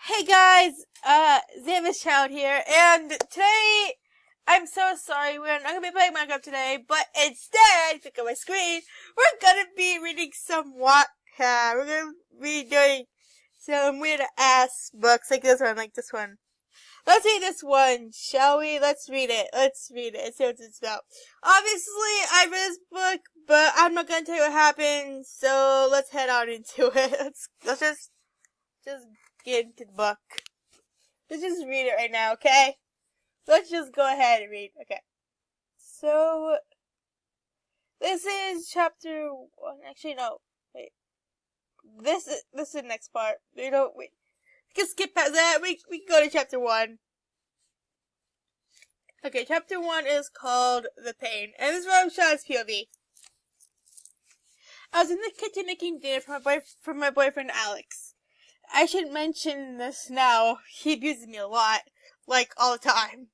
Hey guys, Zavis Child here, and today, I'm so sorry, we're not gonna be playing Minecraft today, but instead, look at my screen, we're gonna be reading some Wattpad. We're gonna be doing some weird ass books like this one. Let's read this one, shall we? Let's read it and see what it's about. Obviously, I read this book, but I'm not gonna tell you what happened, so let's head on into it. Let's just get into the book. Let's just read it right now, okay? Let's just go ahead and read. Okay. So, this is chapter 1. Actually, no. Wait. This is the next part. We can skip past that. We can go to chapter 1. Okay, chapter 1 is called The Pain. And this is from Sean's POV. I was in the kitchen making dinner for my boyfriend Alex. I should mention this now. He abuses me a lot. Like, all the time.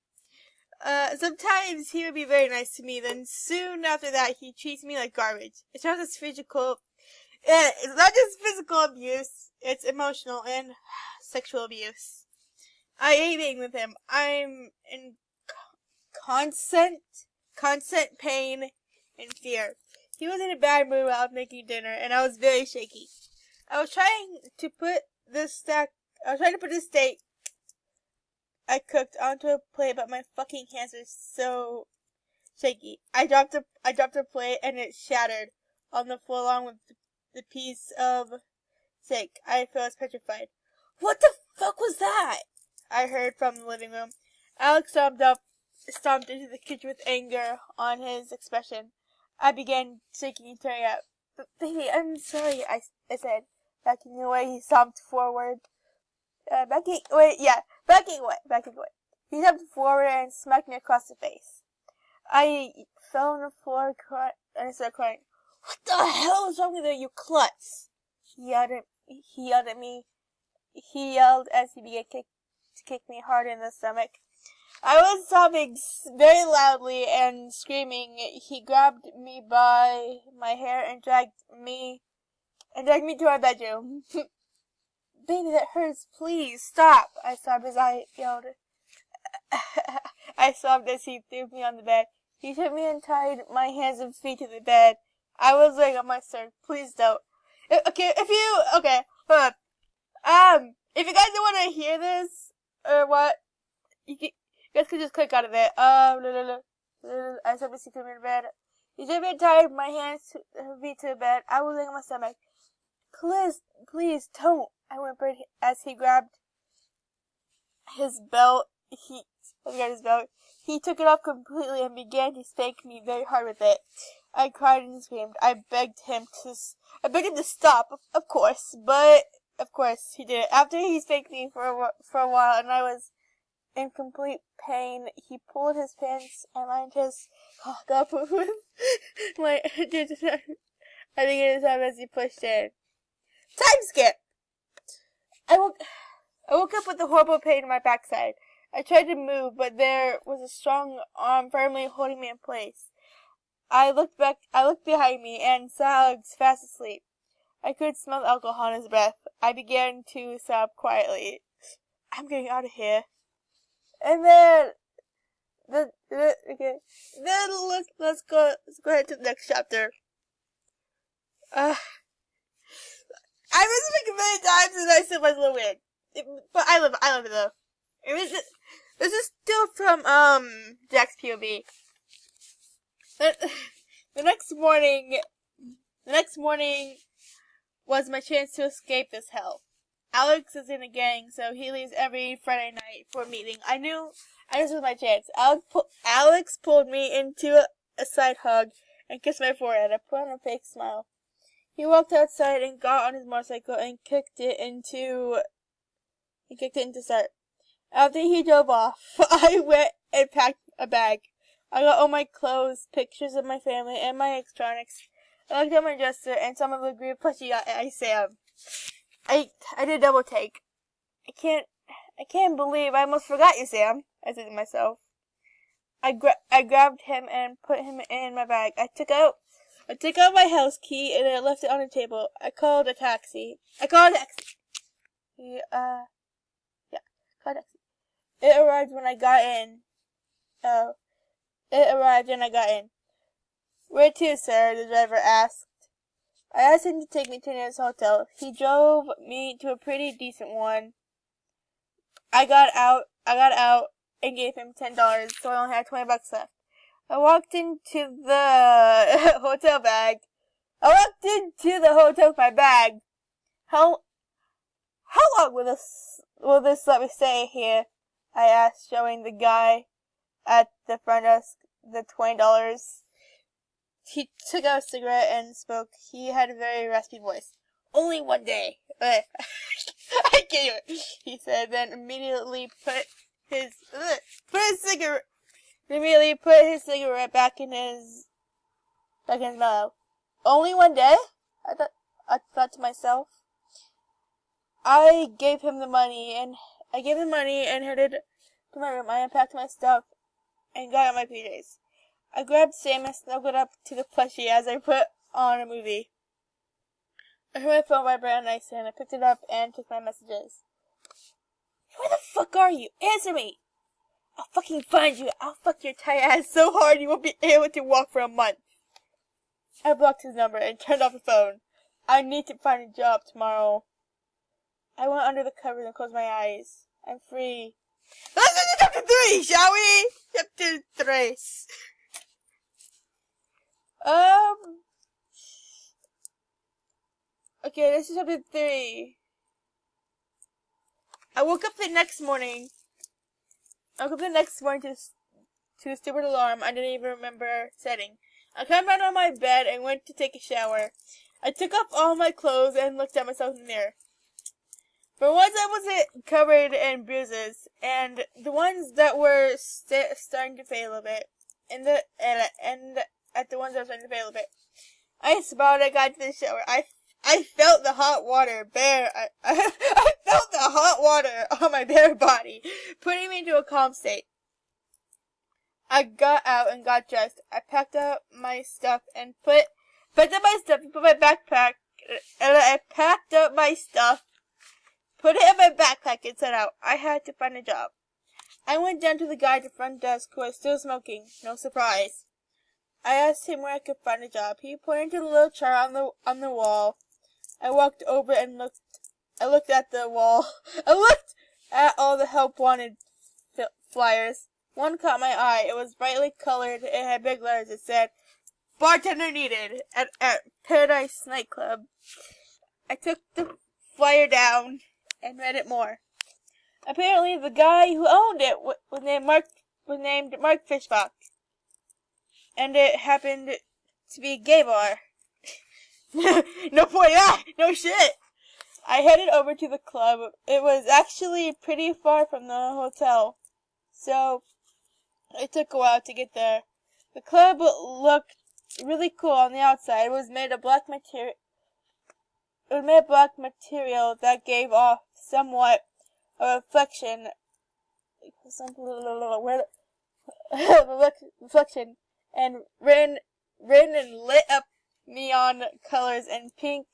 Sometimes he would be very nice to me, then soon after that he treats me like garbage. It's not just it's not just physical abuse, it's emotional and sexual abuse. I hate being with him. I'm in constant pain and fear. He was in a bad mood while I was making dinner, and I was very shaky. I was trying to put this steak I cooked onto a plate, but my fucking hands are so shaky. I dropped a plate and it shattered on the floor along with the piece of steak. I felt petrified. What the fuck was that? I heard from the living room. Alex stomped into the kitchen with anger on his expression. I began shaking and tearing up. Baby, I'm sorry, I said. Backing away, he stomped forward. Backing away. He stepped forward and smacked me across the face. I fell on the floor and I started crying. What the hell is wrong with you, you klutz? He yelled at me. He yelled as he began to kick me hard in the stomach. I was sobbing very loudly and screaming. He grabbed me by my hair and dragged me to our bedroom. Baby, that hurts. Please, stop. I sobbed as I yelled. I sobbed as he threw me on the bed. He took me and tied my hands and feet to the bed. I was laying on my stomach. Please don't. Okay, hold on. If you guys don't want to hear this, or what, you guys can just click out of it. I sobbed as he threw me in bed. He took me and tied my hands and feet to the bed. I was laying on my stomach. Please don't. I whimpered as he grabbed his belt. He took it off completely and began to spank me very hard with it. I cried and screamed. I begged him to stop, of course, but of course he did. After he spanked me for a while and I was in complete pain, he pulled his pants and lined his cock up with my I began to sob as he pushed in. Time skip! I woke up with a horrible pain in my backside. I tried to move, but there was a strong arm firmly holding me in place. I looked behind me and saw Alex fast asleep. I could smell alcohol in his breath. I began to sob quietly. I'm getting out of here. And then, okay. Then let's go ahead to the next chapter. I was thinking many times and I still was a little weird. But I love it though. This is still from, Jack's POV. The next morning was my chance to escape this hell. Alex is in a gang, so he leaves every Friday night for a meeting. I knew this was my chance. Alex pulled me into a side hug and kissed my forehead. I put on a fake smile. He walked outside and got on his motorcycle and kicked it into start. After he drove off, I went and packed a bag. I got all my clothes, pictures of my family, and my electronics. I looked at my dresser and some of the green plushie I Sam. I did a double take. I can't believe I almost forgot you, Sam, I said to myself. I grabbed him and put him in my bag. I took out my house key and I left it on the table. I called a taxi. He Call taxi. It arrived when I got in. It arrived and I got in. Where to, sir? The driver asked. I asked him to take me to his hotel. He drove me to a pretty decent one. I got out and gave him $10, so I only had $20 left. I walked into the hotel with my bag. How long will this let me stay here? I asked, showing the guy at the front desk the $20. He took out a cigarette and spoke. He had a very raspy voice. Only one day. I gave it, he said, then immediately put his cigarette back in his mouth. Only one day? I thought to myself. I gave him the money and headed to my room. I unpacked my stuff and got out my PJs. I grabbed Sam and snuggled up to the plushie as I put on a movie. I heard my phone vibrate on ice and I picked it up and took my messages. Where the fuck are you? Answer me! I'll fucking find you. I'll fuck your tight ass so hard you won't be able to walk for a month. I blocked his number and turned off the phone. I need to find a job tomorrow. I went under the covers and closed my eyes. I'm free. Let's go to chapter 3, shall we? Chapter 3. Okay, this is chapter 3. I woke up the next morning to a stupid alarm I didn't even remember setting. I climbed out of my bed and went to take a shower. I took off all my clothes and looked at myself in the mirror. For once I wasn't covered in bruises, and the ones that were starting to fade a little bit, and at the ones that were starting to fade a little bit. I smiled and got to the shower. I felt the hot water I felt the hot water on my bare body, putting me into a calm state. I got out and got dressed. I packed up my stuff and put my backpack, and I packed up my stuff, put it in my backpack and set out. I had to find a job. I went down to the guy at the front desk who was still smoking. No surprise. I asked him where I could find a job. He pointed to the little chart on the wall. I walked over and looked. I looked at the wall. I looked at all the help wanted flyers. One caught my eye. It was brightly colored. It had big letters. It said, "Bartender needed at Paradise Nightclub." I took the flyer down and read it more. Apparently, the guy who owned it was named Mark Fishbach, and it happened to be a gay bar. No point in that. No shit. I headed over to the club. It was actually pretty far from the hotel, so it took a while to get there. The club looked really cool on the outside. It was made of black material. That gave off somewhat a reflection, and written and lit up neon colors and pink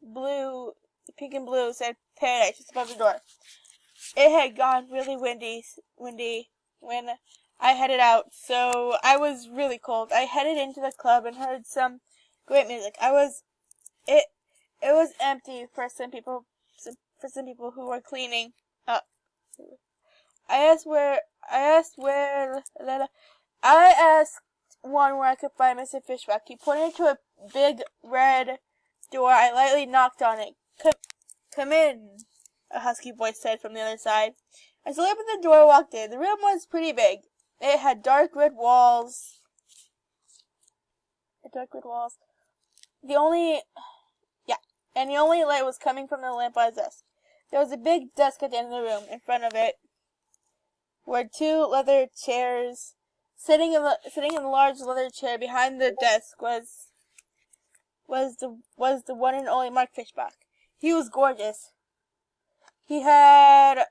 and blue said Paradise just above the door. It had gone really windy when I headed out, so I was really cold. I headed into the club and heard some great music. It was empty for some people who were cleaning up. I asked one where I could find Mr. Fishbach. He pointed to a big red door. I lightly knocked on it. Come in, a husky voice said from the other side. I slid open the door and walked in. The room was pretty big. It had dark red walls. The only light was coming from the lamp on his desk. There was a big desk at the end of the room. In front of it were two leather chairs. Sitting in the large leather chair behind the desk was the one and only Mark Fishbach. He was gorgeous. He had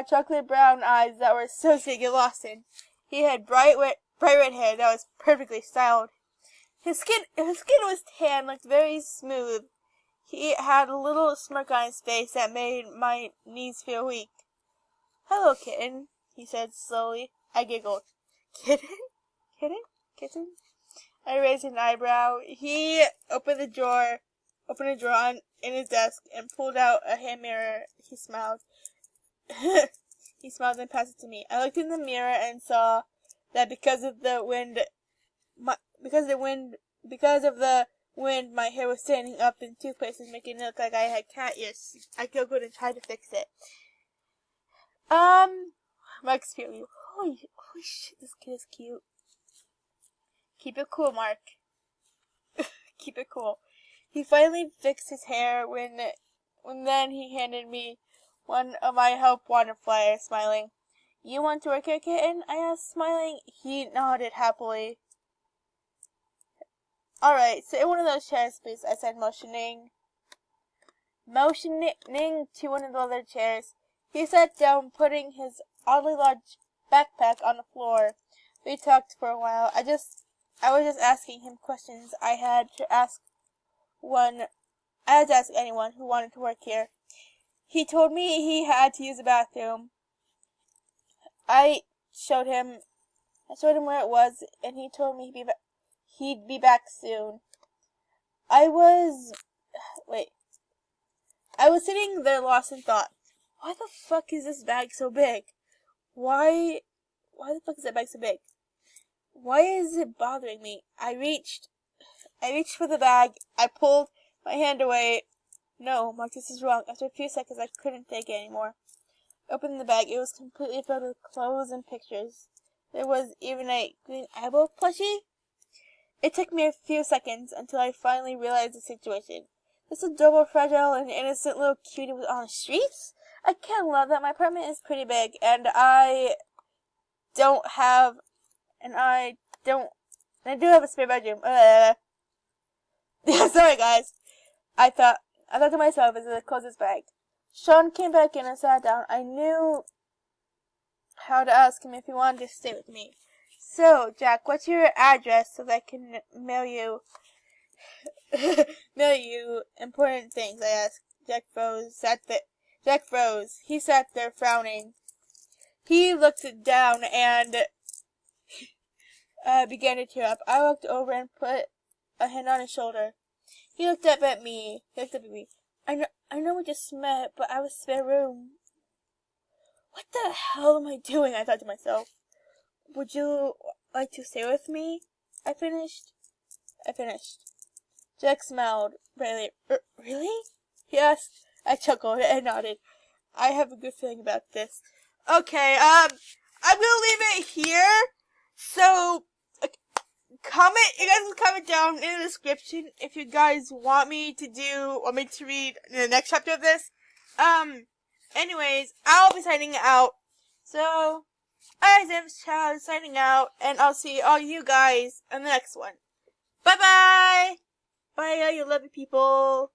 chocolate brown eyes that were so sick and lost in. He had bright red hair that was perfectly styled. His skin was tan, looked very smooth. He had a little smirk on his face that made my knees feel weak. "Hello, kitten," he said slowly. I giggled. "Kitten? Kitten? Kitten?" I raised an eyebrow. He opened a drawer in his desk and pulled out a hand mirror. He smiled. He smiled and passed it to me. I looked in the mirror and saw that because of the wind, my hair was standing up in two places, making it look like I had cat ears. I giggled and tried to fix it. Mark spewed you. Holy shit, this kid is cute. Keep it cool, Mark. Keep it cool. He finally fixed his hair when then he handed me one of my help wanted flyers, smiling. "You want to work here, kitten?" I asked, smiling. He nodded happily. "Alright, sit in one of those chairs, please," I said, motioning to one of the other chairs. He sat down, putting his oddly large backpack on the floor. We talked for a while. I was just asking him questions I had to ask anyone who wanted to work here. He told me he had to use the bathroom. I showed him where it was, and he told me he'd be back soon. I was sitting there lost in thought. Why the fuck is this bag so big? Why the fuck is that bag so big? Why is it bothering me? I reached for the bag. I pulled my hand away. No, Mark, this is wrong. After a few seconds, I couldn't take it anymore. Opening the bag, it was completely filled with clothes and pictures. There was even a green eyeball plushie. It took me a few seconds until I finally realized the situation. This adorable, fragile, and innocent little cutie was on the streets? I can't love that my apartment is pretty big, and I do have a spare bedroom. Sorry, guys. I thought to myself as I closed his bag. Sean came back in and sat down. I knew how to ask him if he wanted to stay with me. "So, Jack, what's your address so that I can mail you important things?" I asked. Jack froze. He sat there frowning. He looked down and began to tear up. I walked over and put a hand on his shoulder. He looked up at me. I know we just met, but I have a spare room." What the hell am I doing? I thought to myself. "Would you like to stay with me?" I finished. Jack smiled brightly. Really?" he asked. I chuckled and nodded. I have a good feeling about this. Okay, I'm gonna leave it here. So, you guys can comment down in the description if you guys want me to read the next chapter of this. Anyways, I'll be signing out. So, Zam's Child signing out, and I'll see all you guys in the next one. Bye bye! Bye, you lovely people.